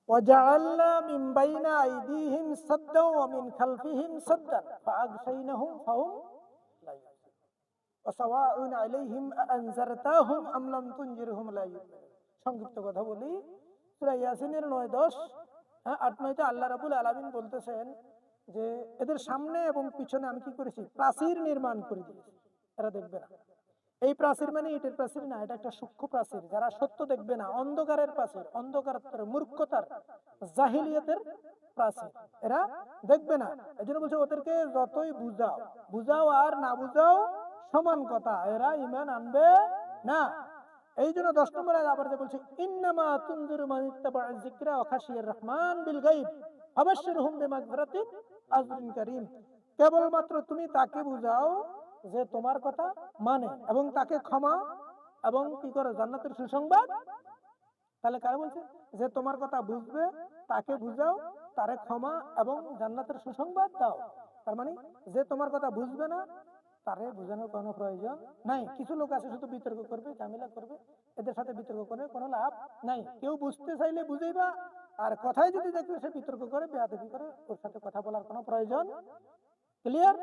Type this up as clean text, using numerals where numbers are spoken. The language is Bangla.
ওয়াজআলনা মিন বাইনা আইদিহিম সাদ্দাও ওয়া মিন খালফিহিম সাদ্দান ফাআগশাইনাহুম ফাহুম লা ইউবসিরুন ওয়া সাওয়াউন আলাইহিম আনজারতাহুম আম লাম তুনজিরহুম লা ইউমিনুন। সংক্ষিপ্ত কথা বলি, সূরা ইয়াসিনের 9-10, 8-9তে আল্লাহ রাব্বুল আলামিন বলতেছেন যে এদের সামনে এবং পিছনে আমি কি করেছি, প্রাচীর নির্মাণ করে দিয়েছি, এরা দেখবে না। এই প্রাচীর মানে ইটের প্রাচীর না, এটা একটা সূক্ষ্ম প্রাচীর। যারা সত্য দেখবে না, অন্ধকারের প্রাচীর, অন্ধকারের, মূর্খতার, জাহিলিয়াতের প্রাচীর, এরা দেখবে না। এই জন্য বলছে ওদেরকে যতই বুঝাও, বুঝাও আর না বুঝাও সমান কথা, এরা ঈমান আনবে না। এই জন্য 10 নম্বর আয়াত আবার বলছে ইন্নামা তুনজিরু মান ইত্তাবা'a যিকরা ওয়া খাশিয়ার রহমান বিল গায়ব ফাবাশশিরহুম বিমাগফিরাতিন আজরিন কারীম। কেবলমাত্র তুমি তাকে বুঝাও যে তোমার কথা মানে এবং তাকে ক্ষমা এবং কি করে, জান্নাতের সুসংবাদ। তাহলে কারা বলছে যে তোমার কথা বুঝবে, তাকে বুঝাও, তারে ক্ষমা এবং জান্নাতের সুসংবাদ দাও। তার মানে যে তোমার কথা বুঝবে না, তারে বোঝানোর কোনো প্রয়োজন নাই। কিছু লোক আছে শুধু বিতর্ক করবে, ঝামেলা করবে, এদের সাথে বিতর্ক করে কোনো লাভ নাই। কেউ বুঝতে চাইলে বুঝাইবা, আর কথায় যদি দেখবে সে বিতর্ক করে, বেয়াদবি করে, ওর সাথে কথা বলার কোনো প্রয়োজন। ক্লিয়ার?